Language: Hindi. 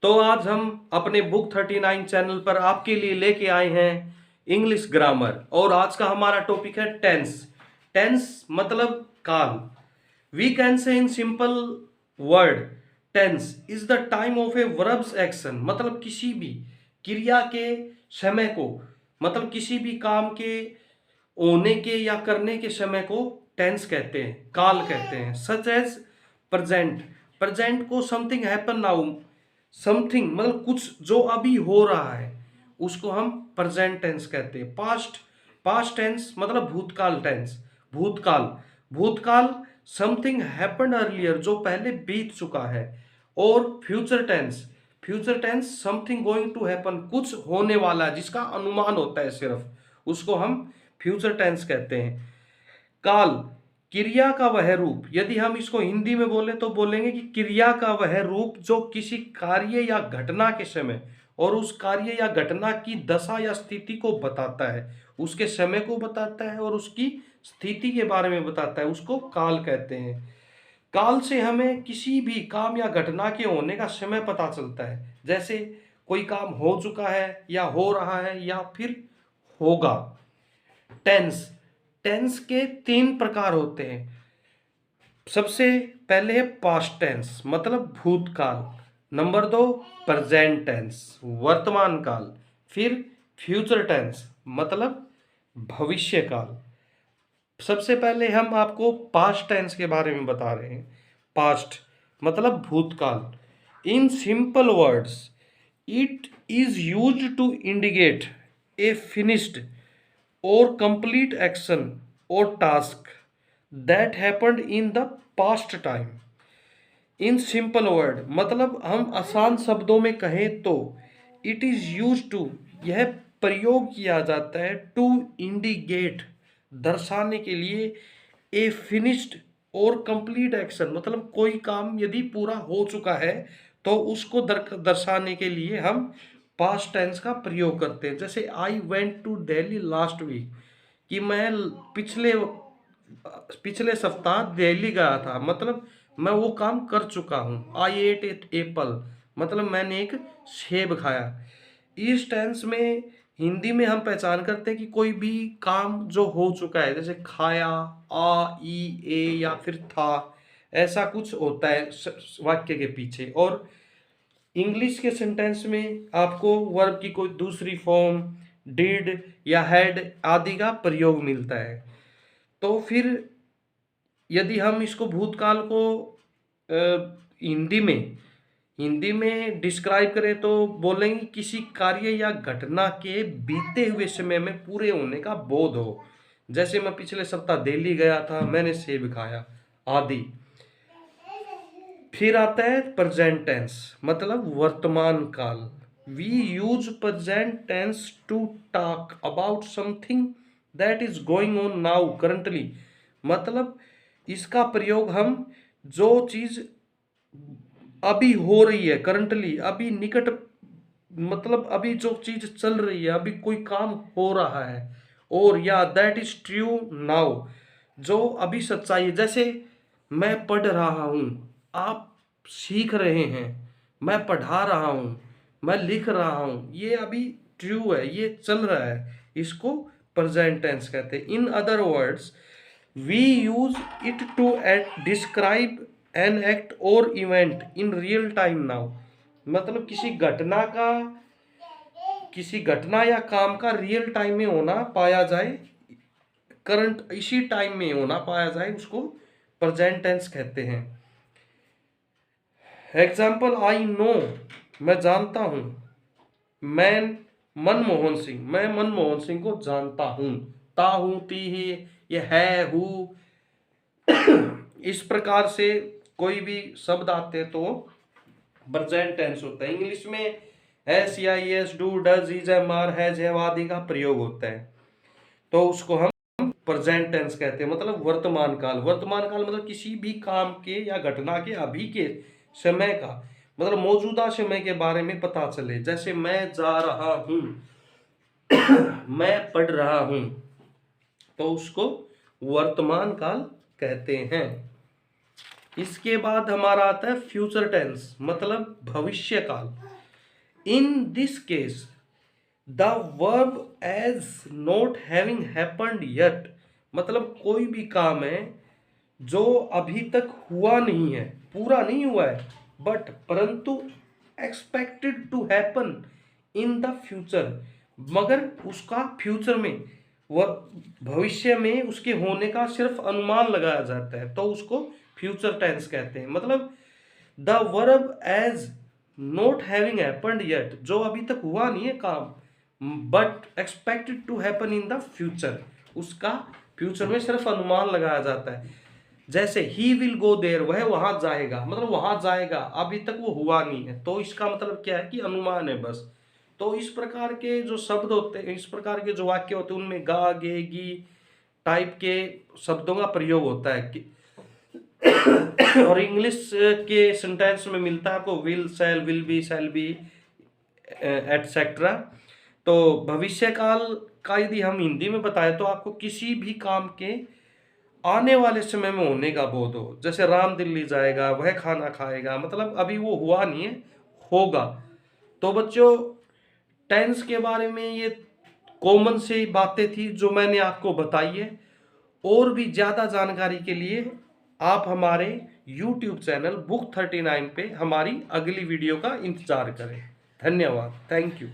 तो आज हम अपने बुक 39 चैनल पर आपके लिए लेके आए हैं इंग्लिश ग्रामर। और आज का हमारा टॉपिक है टेंस। टेंस मतलब काल। We can say in simple word, tense is the time of a verb's action. मतलब किसी भी क्रिया के समय को, मतलब किसी भी काम के होने के या करने के समय को टेंस कहते हैं, काल कहते हैं। सच एज प्रेजेंट, प्रेजेंट को समथिंग हैपन नाउ, समथिंग मतलब कुछ जो अभी हो रहा है उसको हम प्रेजेंट टेंस कहते हैं। पास्ट, पास्ट टेंस मतलब भूतकाल टेंस, भूतकाल, भूतकाल समथिंग हैपेंड अर्लियर जो पहले बीत चुका है। और future tense, future tense something going to happen कुछ होने वाला है जिसका अनुमान होता है सिर्फ, उसको हम फ्यूचर टेंस कहते हैं। काल क्रिया का वह रूप, यदि हम इसको हिंदी में बोले तो बोलेंगे कि क्रिया का वह रूप जो किसी कार्य या घटना के समय और उस कार्य या घटना की दशा या स्थिति को बताता है, उसके समय को बताता है और उसकी स्थिति के बारे में बताता है, उसको काल कहते हैं। काल से हमें किसी भी काम या घटना के होने का समय पता चलता है, जैसे कोई काम हो चुका है या हो रहा है या फिर होगा। टेंस, टेंस के तीन प्रकार होते हैं। सबसे पहले है पास्ट टेंस मतलब भूतकाल, नंबर दो प्रेजेंट टेंस वर्तमान काल, फिर फ्यूचर टेंस मतलब भविष्य काल। सबसे पहले हम आपको पास्ट टेंस के बारे में बता रहे हैं। पास्ट मतलब भूतकाल। In simple words it is used to indicate a finished or complete action or task that happened in the past time. In simple word मतलब हम आसान शब्दों में कहें तो it is used to, यह प्रयोग किया जाता है, to indicate दर्शाने के लिए, a finished और complete action मतलब कोई काम यदि पूरा हो चुका है तो उसको दर्शाने के लिए हम पास्ट टेंस का प्रयोग करते हैं। जैसे I went to Delhi last week, कि मैं पिछले पिछले सप्ताह दिल्ली गया था, मतलब मैं वो काम कर चुका हूँ। आई एट एट एप्पल मतलब मैंने एक सेब खाया। इस टेंस में हिंदी में हम पहचान करते हैं कि कोई भी काम जो हो चुका है, जैसे खाया, आ ई ए या फिर था, ऐसा कुछ होता है वाक्य के पीछे। और इंग्लिश के सेंटेंस में आपको वर्ब की कोई दूसरी फॉर्म, डिड या हैड आदि का प्रयोग मिलता है। तो फिर यदि हम इसको भूतकाल को हिंदी में डिस्क्राइब करें तो बोलेंगे किसी कार्य या घटना के बीते हुए समय में पूरे होने का बोध हो। जैसे मैं पिछले सप्ताह दिल्ली गया था, मैंने सेब खाया आदि। फिर आता है प्रेजेंट टेंस मतलब वर्तमान काल। We use present tense to talk about something that is going on now currently. मतलब इसका प्रयोग हम जो चीज अभी हो रही है, करंटली अभी निकट, मतलब अभी जो चीज चल रही है, अभी कोई काम हो रहा है, और या दैट इज ट्रू नाउ जो अभी सच्चाई है। जैसे मैं पढ़ रहा हूँ, आप सीख रहे हैं, मैं पढ़ा रहा हूँ, मैं लिख रहा हूँ, ये अभी ट्रू है, ये चल रहा है, इसको प्रेजेंट टेंस कहते हैं। In other words we use it to describe an act or event in real time now. मतलब किसी घटना या काम का रियल टाइम में होना पाया जाए, करंट इसी टाइम में होना पाया जाए, उसको प्रेजेंट टेंस कहते हैं। एग्जाम्पल आई नो मैं जानता हूं, मैं मनमोहन सिंह, मैं मनमोहन सिंह को जानता हूं। ता हूं, ती ही, ये है, हु, इस प्रकार से कोई भी शब्द आते हैं तो प्रेजेंट टेंस होता है। इंग्लिश में एस या S, do, does, is, am, are, has, have आदि का प्रयोग होता है, तो उसको हम प्रेजेंट टेंस कहते हैं मतलब वर्तमान काल। वर्तमान काल मतलब किसी भी काम के या घटना के अभी के समय का, मतलब मौजूदा समय के बारे में पता चले। जैसे मैं जा रहा हूं, मैं पढ़ रहा हूं, तो उसको वर्तमान काल कहते हैं। इसके बाद हमारा आता है फ्यूचर टेंस मतलब भविष्य काल। In this case the verb as not having happened yet, मतलब कोई भी काम है जो अभी तक हुआ नहीं है, पूरा नहीं हुआ है, बट परंतु expected to happen in the future, मगर उसका फ्यूचर में, वह भविष्य में उसके होने का सिर्फ अनुमान लगाया जाता है, तो उसको फ्यूचर टेंस कहते हैं। मतलब the verb as not having happened yet, जो अभी तक हुआ नहीं है काम, but expected to happen in the future, उसका फ्यूचर में सिर्फ अनुमान लगाया जाता है। जैसे ही विल गो देयर, वह वहां जाएगा, मतलब वहां जाएगा, अभी तक वो हुआ नहीं है, तो इसका मतलब क्या है कि अनुमान है बस। तो इस प्रकार के जो शब्द होते हैं, इस प्रकार के जो वाक्य होते हैं, उनमें गा गे गी टाइप के शब्दों का प्रयोग होता है कि और इंग्लिश के सेंटेंस में मिलता है आपको will, shall, will be etcetera. तो भविष्य काल का यदि हम हिंदी में बताएं तो आपको किसी भी काम के आने वाले समय में होने का बोध हो, जैसे राम दिल्ली जाएगा, वह खाना खाएगा, मतलब अभी वो हुआ नहीं है, होगा। तो बच्चों, टेंस के बारे में ये कॉमन सी बातें थी जो मैंने आपको बताई है। और भी ज़्यादा जानकारी के लिए आप हमारे YouTube चैनल बुक 39 पे हमारी अगली वीडियो का इंतजार करें। धन्यवाद, थैंक यू।